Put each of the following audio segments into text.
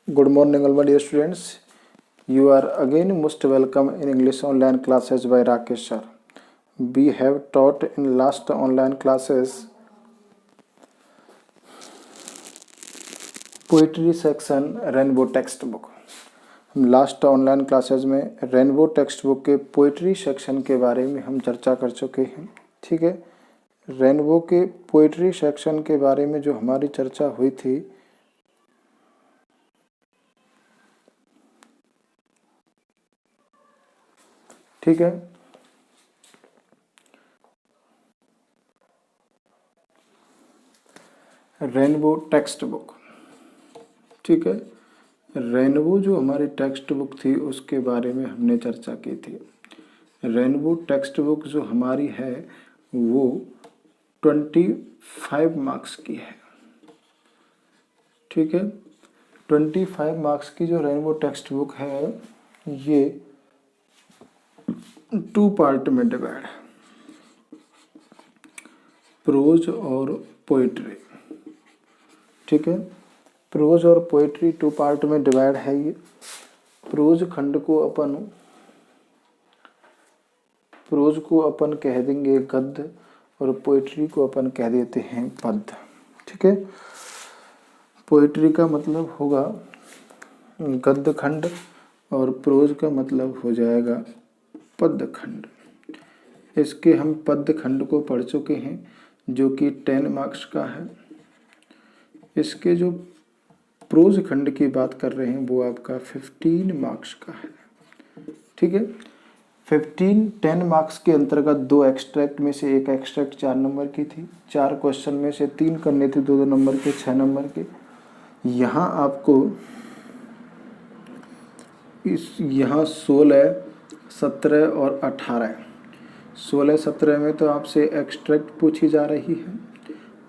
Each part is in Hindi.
Good morning, all my dear students. You are again most welcome in English online classes by Rakesh sir. We have taught in last online classes poetry section rainbow text book. हम लास्ट ऑनलाइन क्लासेस में रेनबो टेक्स्ट बुक के पोइट्री सेक्शन के बारे में हम चर्चा कर चुके हैं। ठीक है, रेनबो के पोइट्री सेक्शन के बारे में जो हमारी चर्चा हुई थी, ठीक है, रेनबो टेक्स्ट बुक। ठीक है, रेनबो जो हमारी टेक्स्ट बुक थी उसके बारे में हमने चर्चा की थी। रेनबो टेक्स्ट बुक जो हमारी है वो 25 मार्क्स की है। ठीक है, 25 मार्क्स की जो रेनबो टेक्स्ट बुक है ये 2 पार्ट में डिवाइड है, प्रोज और पोइट्री। ठीक है, प्रोज और पोइट्री 2 पार्ट में डिवाइड है। ये प्रोज खंड को अपन कह देंगे गद्य और पोइट्री को अपन कह देते हैं पद्य। ठीक है, पोइट्री का मतलब होगा गद्य खंड और प्रोज का मतलब हो जाएगा पद्य खंड। इसके हम पद्य खंड को पढ़ चुके हैं जो कि 10 मार्क्स का है। इसके जो प्रोज खंड की बात कर रहे हैं वो आपका 15 मार्क्स का है। ठीक है, 10 मार्क्स के अंतर्गत 2 एक्सट्रैक्ट में से एक एक्सट्रैक्ट 4 नंबर की थी। 4 क्वेश्चन में से 3 करने थे 2-2 नंबर के, 6 नंबर के। यहाँ आपको यहाँ 16, 17 और 18, 16-17 में तो आपसे एक्सट्रैक्ट पूछी जा रही है।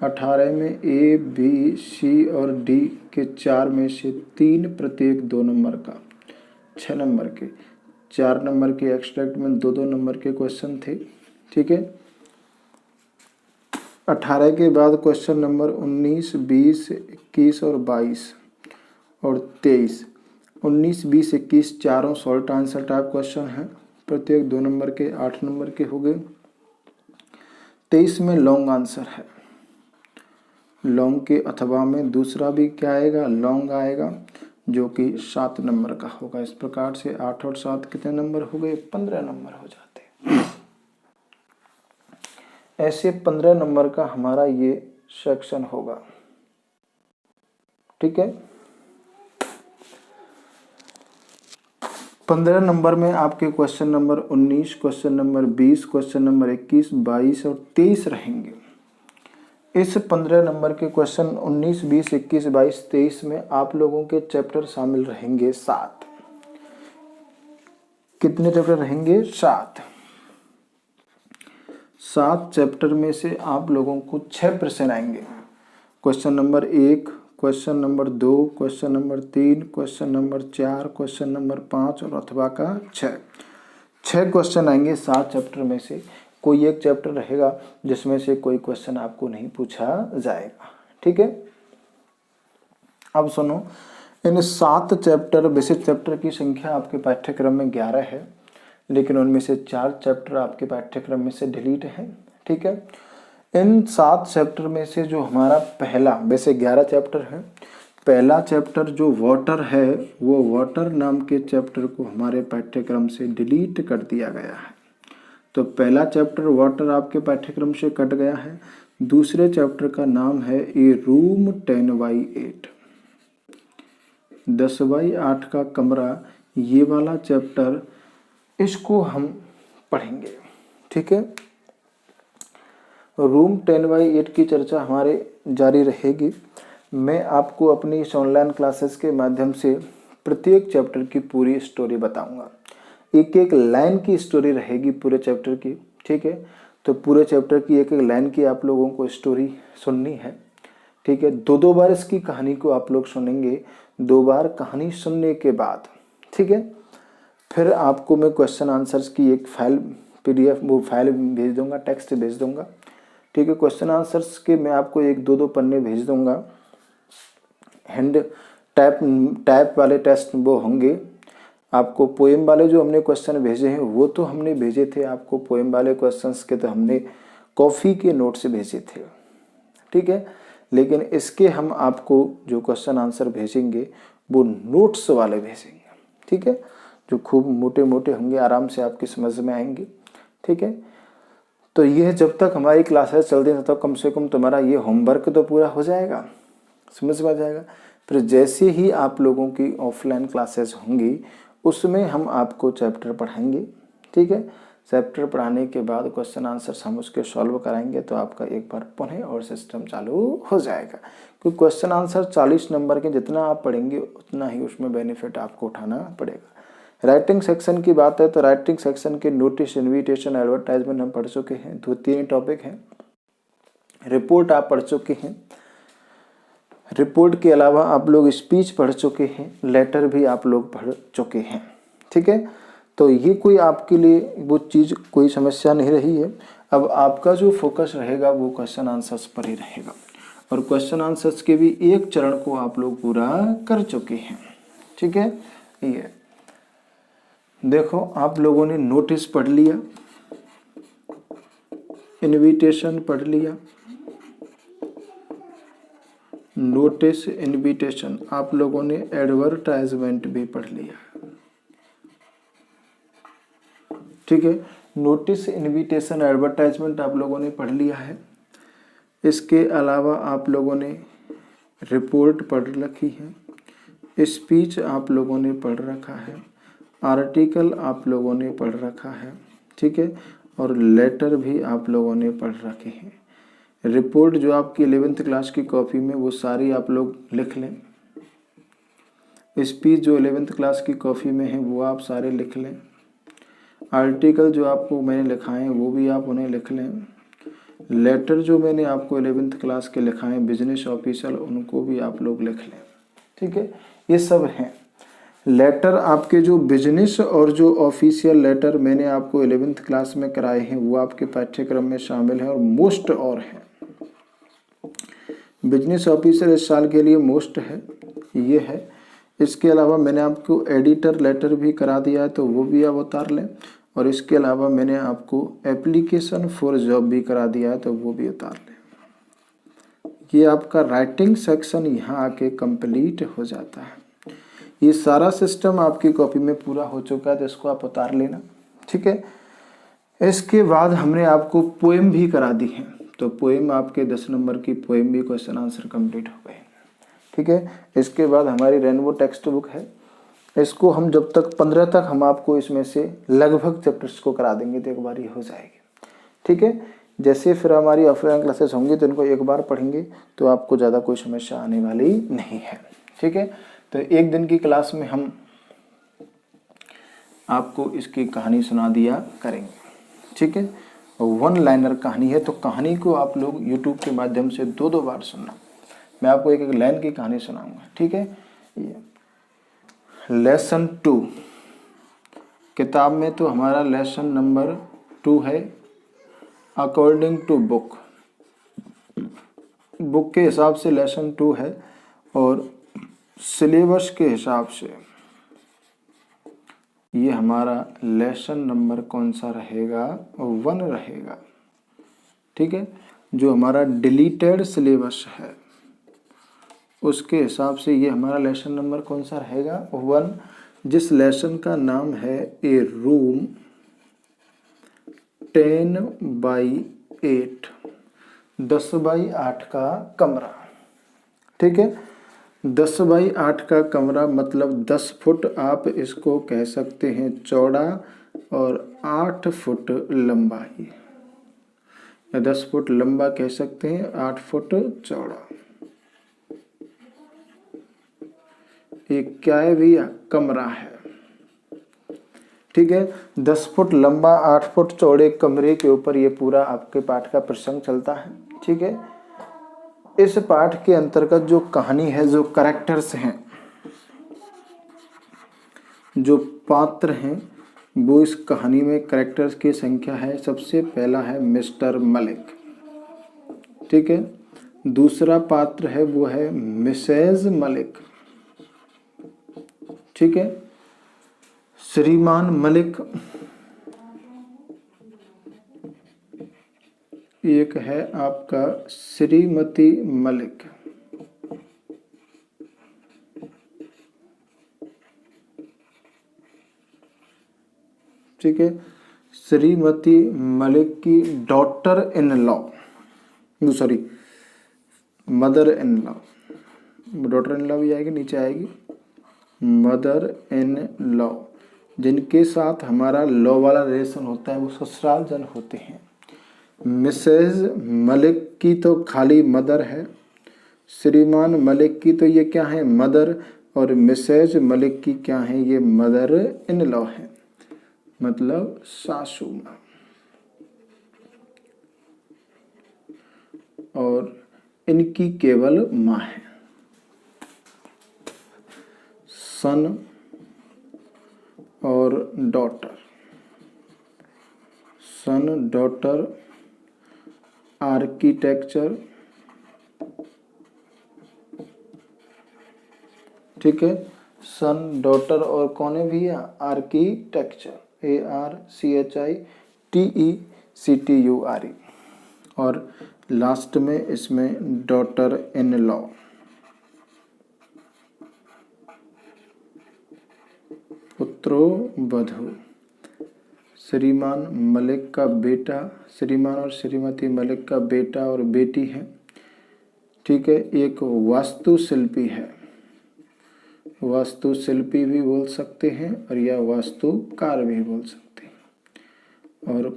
18 में ए, बी, सी और डी के 4 में से 3 प्रत्येक 2 नंबर का, 6 नंबर के। 4 नंबर के एक्सट्रैक्ट में 2-2 नंबर के क्वेश्चन थे। ठीक है, 18 के बाद क्वेश्चन नंबर 19, 20, 21 और 22 और 23। 19, 20, 21 चारों शॉर्ट आंसर टाइप क्वेश्चन हैं, प्रत्येक 2 नंबर के, 8 नंबर के हो गए। 23 में लॉन्ग आंसर है। लॉन्ग के अथवा में दूसरा भी क्या आएगा, लॉन्ग आएगा, जो कि 7 नंबर का होगा। इस प्रकार से 8 और 7 कितने नंबर हो गए, 15 नंबर हो जाते हैं। ऐसे 15 नंबर का हमारा ये सेक्शन होगा। ठीक है, 15 नंबर में आपके question number 19, question number 20, question number 21, 22 और 23 रहेंगे। इस 15 नंबर के क्वेश्चन 19, 20, 21, 22, 23 में आप लोगों के चैप्टर शामिल रहेंगे 7। कितने चैप्टर रहेंगे, 7। 7 चैप्टर में से आप लोगों को 6 प्रश्न आएंगे। Question number 1, question number 2, question number 3, question number 4, question number 5 और अथवा का 6 क्वेश्चन आएंगे 7 चैप्टर में से। कोई एक चैप्टर रहेगा जिसमें से कोई क्वेश्चन आपको नहीं पूछा जाएगा। ठीक है, अब सुनो, इन 7 चैप्टर, बेसिक चैप्टर की संख्या आपके पाठ्यक्रम में 11 है, लेकिन उनमें से 4 चैप्टर आपके पाठ्यक्रम में से डिलीट है। ठीक है, इन 7 चैप्टर में से जो हमारा पहला, वैसे 11 चैप्टर है, पहला चैप्टर जो वाटर है वो वाटर नाम के चैप्टर को हमारे पाठ्यक्रम से डिलीट कर दिया गया है। तो पहला चैप्टर वाटर आपके पाठ्यक्रम से कट गया है। दूसरे चैप्टर का नाम है ए रूम 10/8, 10/8 का कमरा। ये वाला चैप्टर, इसको हम पढ़ेंगे। ठीक है, रूम 10/8 की चर्चा हमारे जारी रहेगी। मैं आपको अपनी इस ऑनलाइन क्लासेस के माध्यम से प्रत्येक चैप्टर की पूरी स्टोरी बताऊंगा। एक एक लाइन की स्टोरी रहेगी पूरे चैप्टर की। ठीक है, तो पूरे चैप्टर की एक एक लाइन की आप लोगों को स्टोरी सुननी है। ठीक है, 2-2 बार इसकी कहानी को आप लोग सुनेंगे। 2 बार कहानी सुनने के बाद, ठीक है, फिर आपको मैं क्वेश्चन आंसर्स की एक फाइल PDF वो फाइल भेज दूंगा, टेक्स्ट भेज दूंगा। ठीक है, क्वेश्चन आंसर्स के मैं आपको 1-2 पन्ने भेज दूंगा, हैंड टाइप वाले टेस्ट वो होंगे। आपको पोएम वाले जो हमने क्वेश्चन भेजे हैं वो तो हमने भेजे थे आपको, पोएम वाले क्वेश्चंस के तो हमने कॉफ़ी के नोट्स भेजे थे, ठीक है। लेकिन इसके हम आपको जो क्वेश्चन आंसर भेजेंगे वो नोट्स वाले भेजेंगे, ठीक है, जो खूब मोटे मोटे होंगे, आराम से आपकी समझ में आएंगे, ठीक है। तो यह जब तक हमारी क्लासेस चलती हैं तब तक कम से कम तुम्हारा ये होमवर्क तो पूरा हो जाएगा, समझ में आ जाएगा। फिर जैसे ही आप लोगों की ऑफलाइन क्लासेस होंगी उसमें हम आपको चैप्टर पढ़ाएंगे, ठीक है। चैप्टर पढ़ाने के बाद क्वेश्चन आंसर हम उसके सॉल्व कराएंगे तो आपका एक बार पुनः और सिस्टम चालू हो जाएगा। क्योंकि क्वेश्चन आंसर 40 नंबर के जितना आप पढ़ेंगे उतना ही उसमें बेनिफिट आपको उठाना पड़ेगा। राइटिंग सेक्शन की बात है तो राइटिंग सेक्शन के नोटिस, इन्विटेशन, एडवर्टाइजमेंट हम पढ़ चुके हैं, 2-3 टॉपिक हैं। रिपोर्ट आप पढ़ चुके हैं, रिपोर्ट के अलावा आप लोग स्पीच पढ़ चुके हैं, लेटर भी आप लोग पढ़ चुके हैं, ठीक है। तो ये कोई आपके लिए वो चीज़ कोई समस्या नहीं रही है। अब आपका जो फोकस रहेगा वो क्वेश्चन आंसर्स पर ही रहेगा, और क्वेश्चन आंसर्स के भी एक चरण को आप लोग पूरा कर चुके हैं, ठीक है। ये देखो आप लोगों ने नोटिस पढ़ लिया, इनविटेशन पढ़ लिया, नोटिस, इनविटेशन, आप लोगों ने एडवर्टाइजमेंट भी पढ़ लिया, ठीक है। नोटिस, इनविटेशन, एडवर्टाइजमेंट आप लोगों ने पढ़ लिया है। इसके अलावा आप लोगों ने रिपोर्ट पढ़ रखी है, स्पीच आप लोगों ने पढ़ रखा है, आर्टिकल आप लोगों ने पढ़ रखा है, ठीक है, और लेटर भी आप लोगों ने पढ़ रखे हैं। रिपोर्ट जो आपकी 11th क्लास की कॉपी में वो सारी आप लोग लिख लें। स्पीच जो 11th क्लास की कॉपी में है वो आप सारे लिख लें। आर्टिकल जो आपको मैंने लिखाए हैं वो भी आप उन्हें लिख लें। लेटर जो मैंने आपको 11th क्लास के लिखाए हैं बिजनेस ऑफिशियल, उनको भी आप लोग लिख लें, ठीक है। ये सब हैं लेटर आपके, जो बिजनेस और जो ऑफिशियल लेटर मैंने आपको 11th क्लास में कराए हैं वो आपके पाठ्यक्रम में शामिल हैं और मोस्ट और हैं। बिजनेस ऑफिसर इस साल के लिए मोस्ट है, ये है। इसके अलावा मैंने आपको एडिटर लेटर भी करा दिया है तो वो भी आप उतार लें, और इसके अलावा मैंने आपको एप्लीकेशन फॉर जॉब भी करा दिया है तो वो भी उतार लें। ये आपका राइटिंग सेक्शन यहाँ आके कंप्लीट हो जाता है। ये सारा सिस्टम आपकी कॉपी में पूरा हो चुका है तो इसको आप उतार लेना, ठीक है। इसके बाद हमने आपको पोएम भी करा दी है, तो पोएम आपके 10 नंबर की पोएम भी क्वेश्चन आंसर कंप्लीट हो गए, ठीक है। इसके बाद हमारी रेनबो टेक्स्ट बुक है, इसको हम जब तक 15 तक हम आपको इसमें से लगभग चैप्टर्स को करा देंगे तो एक बार ये हो जाएगी, ठीक है। जैसे फिर हमारी ऑफलाइन क्लासेस होंगी तो इनको एक बार पढ़ेंगे तो आपको ज़्यादा कोई समस्या आने वाली नहीं है, ठीक है। तो एक दिन की क्लास में हम आपको इसकी कहानी सुना दिया करेंगे, ठीक है। 1 लाइनर कहानी है तो कहानी को आप लोग YouTube के माध्यम से 2-2 बार सुनना। मैं आपको एक लाइन की कहानी सुनाऊंगा, ठीक है। लेसन 2 किताब में तो हमारा लेसन नंबर 2 है, अकॉर्डिंग टू बुक, बुक के हिसाब से लेसन 2 है, और सिलेबस के हिसाब से ये हमारा लेसन नंबर कौन सा रहेगा, 1 रहेगा, ठीक है। जो हमारा डिलीटेड सिलेबस है उसके हिसाब से ये हमारा लेसन नंबर कौन सा रहेगा, 1, जिस लेसन का नाम है ए रूम 10/8, 10/8 का कमरा, ठीक है। 10/8 का कमरा मतलब 10 फुट आप इसको कह सकते हैं चौड़ा और 8 फुट लंबाई, या 10 फुट लंबा कह सकते हैं, 8 फुट चौड़ा। एक क्या है भैया, कमरा है, ठीक है। 10 फुट लंबा 8 फुट चौड़े कमरे के ऊपर ये पूरा आपके पाठ का प्रसंग चलता है, ठीक है। इस पाठ के अंतर्गत जो कहानी है, जो कैरेक्टर्स हैं, जो पात्र हैं, वो इस कहानी में कैरेक्टर्स की संख्या है। सबसे पहला है मिस्टर मलिक, ठीक है। दूसरा पात्र है वो है मिसेज मलिक, ठीक है। श्रीमान मलिक, एक है आपका श्रीमती मलिक, ठीक है। श्रीमती मलिक की daughter in law, sorry mother in law, daughter in law भी आएगी, नीचे आएगी मदर इन लॉ, जिनके साथ हमारा लॉ वाला रिलेशन होता है वो ससुराल जन होते हैं। मिसेज मलिक की तो खाली मदर है, श्रीमान मलिक की तो ये क्या है मदर, और मिसेज मलिक की क्या है ये मदर इन लॉ है, मतलब सासू माँ। और इनकी केवल माँ है। सन और डॉटर, सन डॉटर आर्किटेक्चर, ठीक है। सन डॉटर और कौन है भैया आर्किटेक्चर, ARCHITECTURE, और लास्ट में इसमें डॉटर इन लॉ, पुत्रो वधू। श्रीमान मलिक का बेटा, श्रीमान और श्रीमती मलिक का बेटा और बेटी है, ठीक है। एक वास्तुशिल्पी है, वास्तुशिल्पी भी बोल सकते हैं और या वास्तुकार भी बोल सकते हैं। और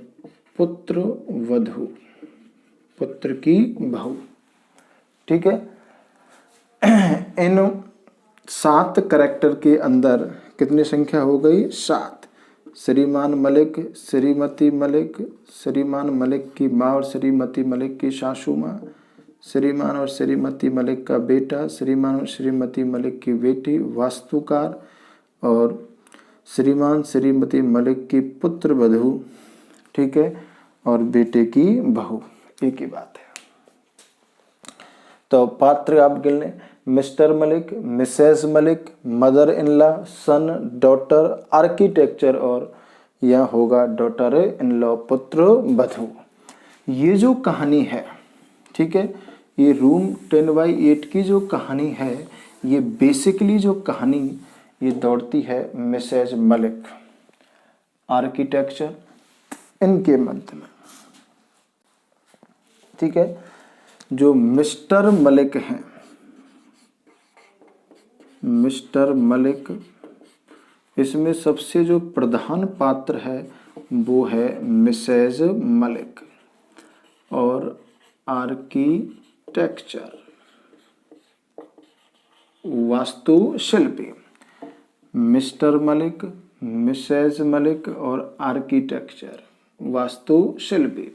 पुत्र वधू, पुत्र की बहू, ठीक है। इन 7 कैरेक्टर के अंदर कितनी संख्या हो गई 7। श्रीमान मलिक, श्रीमती मलिक, श्रीमान मलिक की माँ और श्रीमती मलिक की सासू माँ, श्रीमान और श्रीमती मलिक का बेटा, श्रीमान और श्रीमती मलिक की बेटी, वास्तुकार, और श्रीमान श्रीमती मलिक की पुत्र वधू, ठीक है, और बेटे की बहू, एक ही बात है। तो पात्र आप गिन लें, mister Malik, missus Malik, mother in law, son, daughter, architecture, और यह होगा डॉटर इन लॉ, पुत्र वधू। ये जो कहानी है, ठीक है, ये रूम 10/8 की जो कहानी है, ये बेसिकली जो कहानी ये दौड़ती है मिसेज मलिक, आर्किटेक्चर, इनके मध्य में, ठीक है। जो मिस्टर मलिक हैं, मिस्टर मलिक, इसमें सबसे जो प्रधान पात्र है वो है मिसेज मलिक, और आर्किटेक्चर वास्तुशिल्पी, मिस्टर मलिक, मिसेज मलिक और आर्किटेक्चर वास्तुशिल्पी।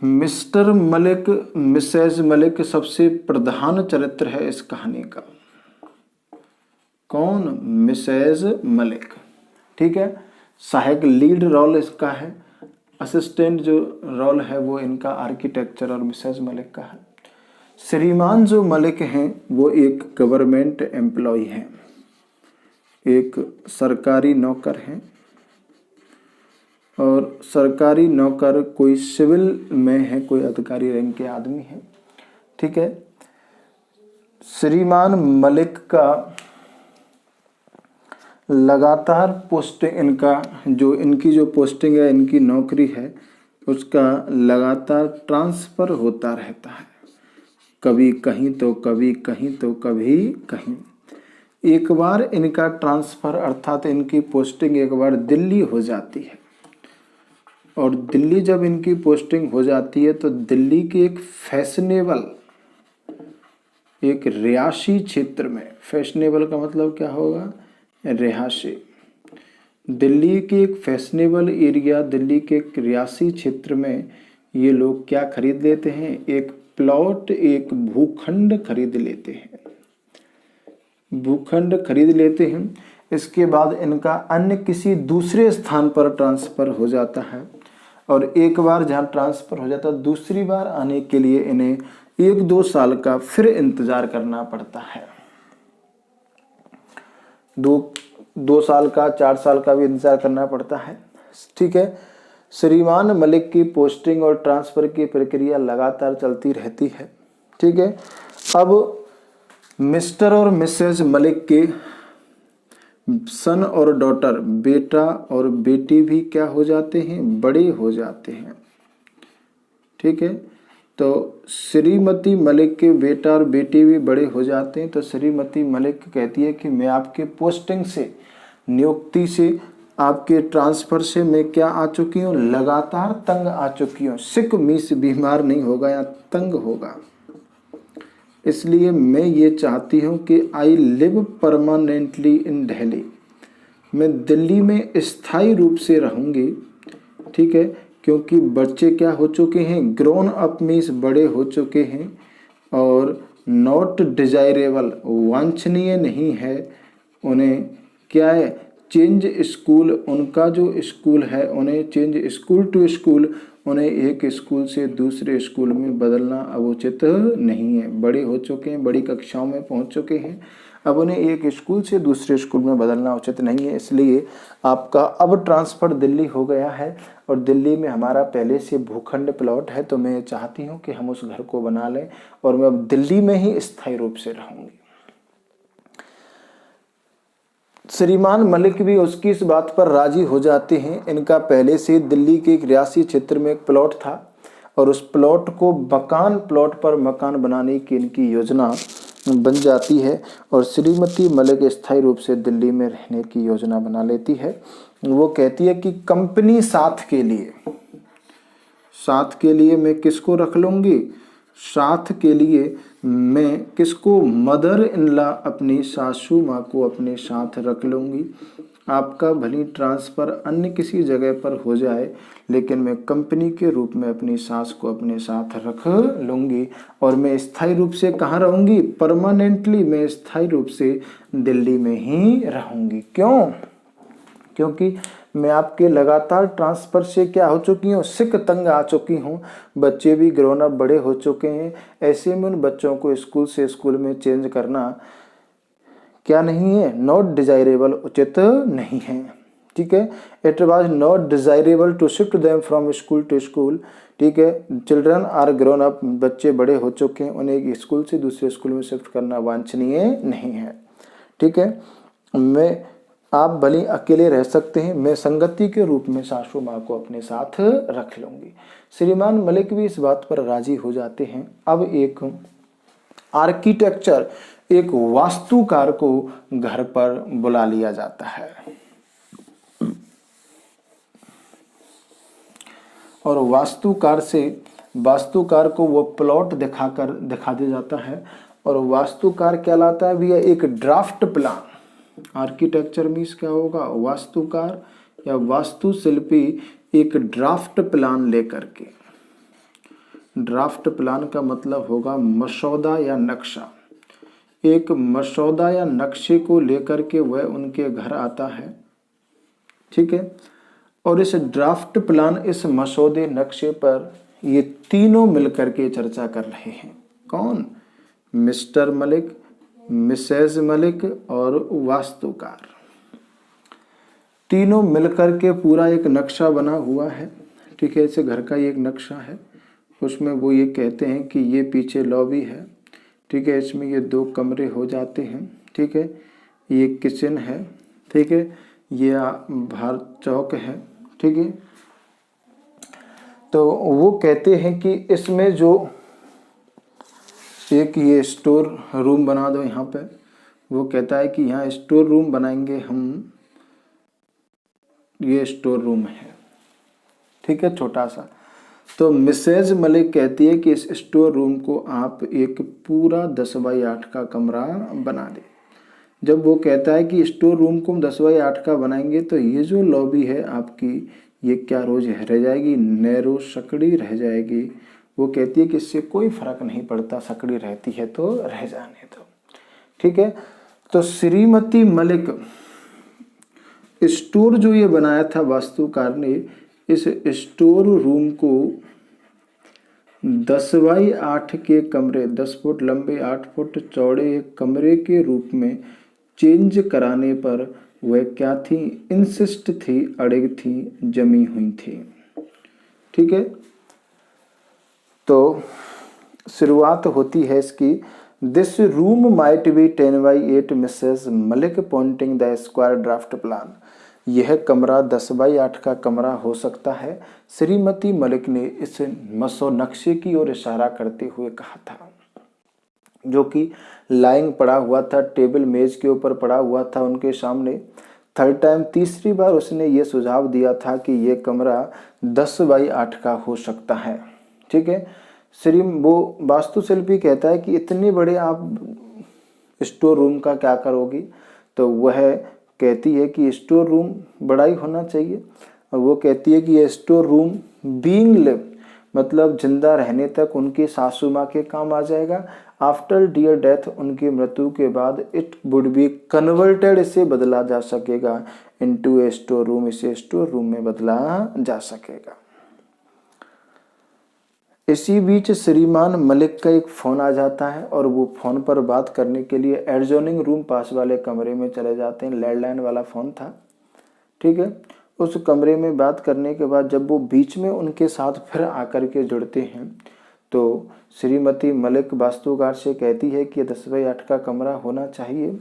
मिस्टर मलिक, मिसेज मलिक सबसे प्रधान चरित्र है इस कहानी का। कौन? मिसेज मलिक, ठीक है। सहायक लीड रोल इसका है, असिस्टेंट जो रोल है वो इनका आर्किटेक्चर और मिसेज मलिक का है। श्रीमान जो मलिक हैं वो एक गवर्नमेंट एम्प्लॉय हैं, एक सरकारी नौकर हैं, और सरकारी नौकर कोई सिविल में है, कोई अधिकारी रैंक के आदमी है, ठीक है। श्रीमान मलिक का लगातार पोस्टिंग, इनका जो इनकी जो पोस्टिंग है, इनकी नौकरी है, उसका लगातार ट्रांसफ़र होता रहता है, कभी कहीं तो कभी कहीं तो कभी कहीं। एक बार इनका ट्रांसफ़र अर्थात इनकी पोस्टिंग एक बार दिल्ली हो जाती है, और दिल्ली जब इनकी पोस्टिंग हो जाती है तो दिल्ली के एक फैशनेबल, एक रिहायशी क्षेत्र में, फैशनेबल का मतलब क्या होगा? रिहायशी। दिल्ली के एक फैशनेबल एरिया, दिल्ली के एक रिहायशी क्षेत्र में ये लोग क्या खरीद लेते हैं? एक प्लॉट, एक भूखंड खरीद लेते हैं, भूखंड खरीद लेते हैं। इसके बाद इनका अन्य किसी दूसरे स्थान पर ट्रांसफ़र हो जाता है, और एक बार जहाँ ट्रांसफ़र हो जाता है, दूसरी बार आने के लिए इन्हें 1-2 साल का फिर इंतज़ार करना पड़ता है। दो साल का 4 साल का भी इंतज़ार करना पड़ता है। ठीक है। श्रीमान मलिक की पोस्टिंग और ट्रांसफ़र की प्रक्रिया लगातार चलती रहती है। ठीक है। अब मिस्टर और मिसेज मलिक के सन और डॉटर, बेटा और बेटी भी क्या हो जाते हैं, बड़े हो जाते हैं। ठीक है। तो श्रीमती मलिक के बेटा और बेटी भी बड़े हो जाते हैं। तो श्रीमती मलिक कहती है कि मैं आपके पोस्टिंग से, नियुक्ति से, आपके ट्रांसफ़र से मैं क्या आ चुकी हूँ, लगातार तंग आ चुकी हूँ। सिक मीन्स बीमार नहीं होगा या तंग होगा। इसलिए मैं ये चाहती हूँ कि आई लिव परमानेंटली इन दिल्ली, मैं दिल्ली में स्थायी रूप से रहूँगी। ठीक है। क्योंकि बच्चे क्या हो चुके हैं, ग्रोन अप मीन्स बड़े हो चुके हैं, और नॉट डिजायरेबल वांछनीय नहीं है, उन्हें क्या है, चेंज स्कूल, उनका जो स्कूल है उन्हें चेंज स्कूल टू स्कूल, उन्हें एक स्कूल से दूसरे स्कूल में बदलना अब उचित नहीं है। बड़े हो चुके हैं, बड़ी कक्षाओं में पहुंच चुके हैं, अब उन्हें एक स्कूल से दूसरे स्कूल में बदलना उचित नहीं है। इसलिए आपका अब ट्रांसफ़र दिल्ली हो गया है और दिल्ली में हमारा पहले से भूखंड प्लॉट है। तो मैं चाहती हूँ कि हम उस घर को बना लें और मैं अब दिल्ली में ही स्थायी रूप से रहूँगी। श्रीमान मलिक भी उसकी इस बात पर राजी हो जाते हैं। इनका पहले से दिल्ली के एक रियासी क्षेत्र में एक प्लॉट था और उस प्लॉट को प्लॉट पर मकान बनाने की इनकी योजना बन जाती है और श्रीमती मलिक स्थायी रूप से दिल्ली में रहने की योजना बना लेती है। वो कहती है कि कंपनी साथ के लिए मैं किसको रख लूँगी, साथ के लिए मैं किसको, मदर इन लॉ, अपनी सासू माँ को अपने साथ रख लूँगी। आपका भली ट्रांसफ़र अन्य किसी जगह पर हो जाए, लेकिन मैं कंपनी के रूप में अपनी सास को अपने साथ रख लूँगी और मैं स्थायी रूप से कहाँ रहूँगी, परमानेंटली मैं स्थायी रूप से दिल्ली में ही रहूँगी। क्यों? क्योंकि मैं आपके लगातार ट्रांसफ़र से क्या हो चुकी हूँ, सिक तंग आ चुकी हूँ। बच्चे भी ग्रोन अप बड़े हो चुके हैं। ऐसे में उन बच्चों को स्कूल से स्कूल में चेंज करना क्या नहीं है, नॉट डिजायरेबल, उचित नहीं है। ठीक है। It was not desirable to shift them from school to school. ठीक है। चिल्ड्रन आर ग्रोन अप, बच्चे बड़े हो चुके हैं, उन्हें एक स्कूल से दूसरे स्कूल में शिफ्ट करना वांछनीय नहीं है। ठीक है। आप भले अकेले रह सकते हैं, मैं संगति के रूप में सासू माँ को अपने साथ रख लूँगी। श्रीमान मलिक भी इस बात पर राजी हो जाते हैं। अब एक आर्किटेक्चर, एक वास्तुकार को घर पर बुला लिया जाता है और वास्तुकार को वो प्लॉट दिखा दिया जाता है और वास्तुकार क्या लाता है भैया, एक ड्राफ्ट प्लान। आर्किटेक्चर मीन्स क्या होगा, वास्तुकार या वास्तुशिल्पी एक ड्राफ्ट प्लान लेकर के, ड्राफ्ट प्लान का मतलब होगा मसौदा या नक्शा, एक मसौदा या नक्शे को लेकर के वह उनके घर आता है। ठीक है। और इस ड्राफ्ट प्लान, इस मसौदे नक्शे पर ये तीनों मिलकर के चर्चा कर रहे हैं। कौन? मिस्टर मलिक, मिसेज मलिक और वास्तुकार, तीनों मिलकर के पूरा एक नक्शा बना हुआ है। ठीक है। इसे घर का एक नक्शा है, उसमें वो ये कहते हैं कि ये पीछे लॉबी है। ठीक है। इसमें ये 2 कमरे हो जाते हैं। ठीक है। ये किचन है। ठीक है। ये बाहर चौक है। ठीक है। तो वो कहते हैं कि इसमें जो एक ये स्टोर रूम बना दो यहाँ पे, वो कहता है कि यहाँ स्टोर रूम बनाएंगे हम, ये स्टोर रूम है। ठीक है, छोटा सा। तो मिसेज मलिक कहती है कि इस स्टोर रूम को आप एक पूरा 10x8 का कमरा बना दें। जब वो कहता है कि स्टोर रूम को हम 10x8 का बनाएंगे, तो ये जो लॉबी है आपकी, ये क्या रोज रह जाएगी, नैरो सकड़ी रह जाएगी। वो कहती है कि इससे कोई फर्क नहीं पड़ता, सकड़ी रहती है तो रह जाने दो। ठीक है। तो श्रीमती मलिक स्टोर जो ये बनाया था वास्तुकार ने, इस स्टोर रूम को 10x8 के कमरे, 10 फुट लंबे 8 फुट चौड़े एक कमरे के रूप में चेंज कराने पर वह क्या थी, इंसिस्ट थी, अड़िग थी, जमी हुई थी। ठीक है, तो शुरुआत होती है इसकी, this room might be 10/8 Mrs Malik Poynting the square draft plan. यह कमरा 10/8 का कमरा हो सकता है, श्रीमती मलिक ने इस मसो नक्शे की ओर इशारा करते हुए कहा था, जो कि लाइंग पड़ा हुआ था, टेबल मेज के ऊपर पड़ा हुआ था उनके सामने। थर्ड टाइम, तीसरी बार उसने ये सुझाव दिया था कि ये कमरा 10/8 का हो सकता है। ठीक है, वो वास्तुशिल्पी कहता है कि इतने बड़े आप स्टोर रूम का क्या करोगी, तो वह कहती है कि स्टोर रूम बड़ा ही होना चाहिए, और वो कहती है कि ये स्टोर रूम बीइंग लिव, मतलब जिंदा रहने तक उनकी सासू माँ के काम आ जाएगा। आफ्टर डियर डेथ, उनकी मृत्यु के बाद, इट वुड बी कन्वर्टेड, इसे बदला जा सकेगा, इनटू ए स्टोर रूम, इसे स्टोर रूम में बदला जा सकेगा। इसी बीच श्रीमान मलिक का एक फ़ोन आ जाता है और वो फ़ोन पर बात करने के लिए एडजॉइनिंग रूम पास वाले कमरे में चले जाते हैं। लैंडलाइन वाला फ़ोन था। ठीक है, उस कमरे में बात करने के बाद जब वो बीच में उनके साथ फिर आकर के जुड़ते हैं, तो श्रीमती मलिक वास्तुकार से कहती है कि 10/8 का कमरा होना चाहिए,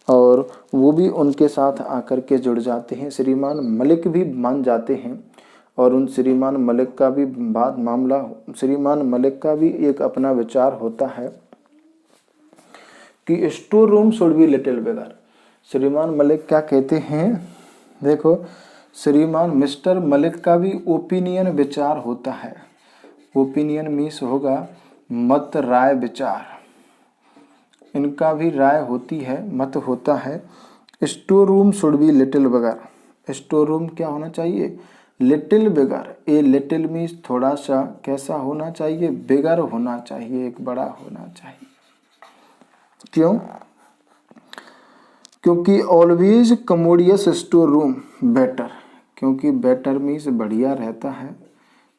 और वो भी उनके साथ आकर के जुड़ जाते हैं। श्रीमान मलिक भी मान जाते हैं, और उन श्रीमान मलिक का भी श्रीमान मलिक का भी एक अपना विचार होता है कि store room should be little bigger. श्रीमान मलिक क्या कहते हैं, देखो, श्रीमान मिस्टर मलिक का भी ओपिनियन विचार होता है। ओपिनियन मीन्स होगा मत, राय, विचार। इनका भी राय होती है, मत होता है। Store room should be little bigger. Store room क्या होना चाहिए, little bigger. A little means थोड़ा सा, कैसा होना चाहिए, बिगर होना चाहिए, एक बड़ा होना चाहिए। क्यों, क्योंकि always commodious store room better, क्योंकि बेटर मीन्स बढ़िया रहता है।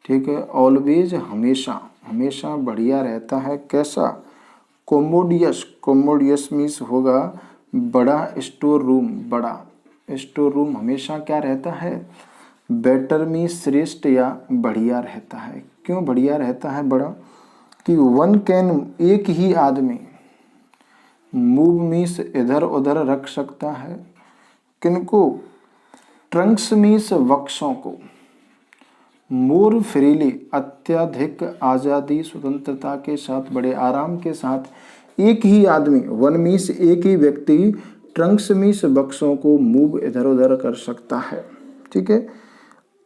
ठीक है, ऑलवेज हमेशा, हमेशा बढ़िया रहता है। कैसा, कोमोडियस, कोमोडियस मीन्स होगा बड़ा स्टोर रूम, बड़ा स्टोर रूम हमेशा क्या रहता है, बेटर मीन्स श्रेष्ठ या बढ़िया रहता है। क्यों बढ़िया रहता है, बड़ा, कि वन कैन, एक ही आदमी, मूव मीन्स इधर उधर रख सकता है, किनको, ट्रंक्स मीन्स वृक्षों को, मोर फ्रीली, अत्यधिक आज़ादी, स्वतंत्रता के साथ, बड़े आराम के साथ, एक ही आदमी, वन मीन्स एक ही व्यक्ति, ट्रंक्स मीन्स वृक्षों को मूव इधर उधर कर सकता है। ठीक है,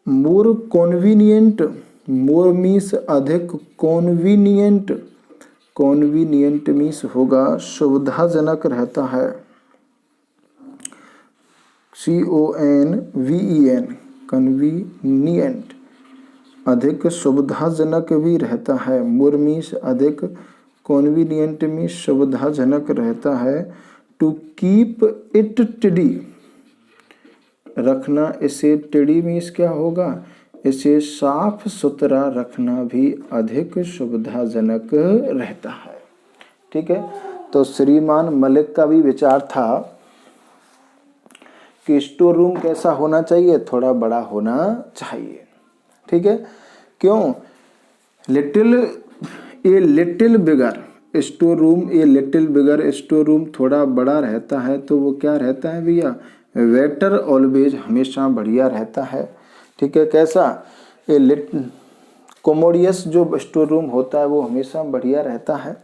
मोर कॉन्वीनियंट, मोर मीन्स अधिक, कॉन्वीनियंट, कॉन्वीनियंट मीन्स होगा सुविधाजनक रहता है। CONVEN, कन्वीनियंट, अधिक सुविधाजनक भी रहता है। मोर मीन्स अधिक, कॉन्वीनियंट मीन्स सुविधाजनक रहता है। टू कीप इट टिडी, रखना इसे, टिडी मीन्स क्या होगा, इसे साफ सुथरा रखना भी अधिक सुविधाजनक रहता है। ठीक है, तो श्रीमान मलिक का भी विचार था कि स्टोर रूम कैसा होना चाहिए, थोड़ा बड़ा होना चाहिए। ठीक है, क्यों, little, a little bigger store room, a little bigger store room थोड़ा बड़ा रहता है, तो वो क्या रहता है भैया, बेटर ऑलवेज, हमेशा बढ़िया रहता है। ठीक है, कैसा, ए कोमोडियस जो स्टोर रूम होता है वो हमेशा बढ़िया रहता है।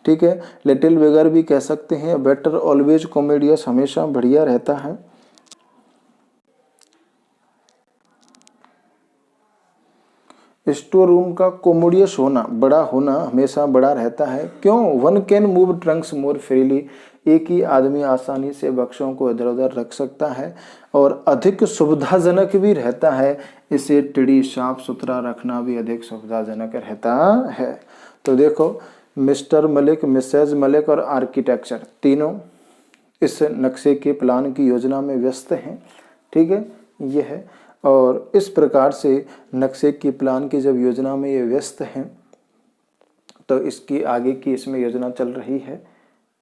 ठीक है, लिटिल बिगर भी कह सकते हैं, बेटर ऑलवेज कोमोडियस, हमेशा बढ़िया रहता है। स्टोर रूम का कोमोडियस होना, बड़ा होना, हमेशा बड़ा रहता है। क्यों, one can move Trunks more freely, एक ही आदमी आसानी से बक्सों को इधर उधर रख सकता है, और अधिक सुविधाजनक भी रहता है। इसे टिडी, साफ सुथरा रखना भी अधिक सुविधाजनक रहता है। तो देखो, मिस्टर मलिक, मिसेज मलिक और आर्किटेक्चर तीनों इस नक्शे के प्लान की योजना में व्यस्त हैं। ठीक है, ये है, और इस प्रकार से नक्शे की प्लान की जब योजना में ये व्यस्त हैं, तो इसकी आगे की इसमें योजना चल रही है।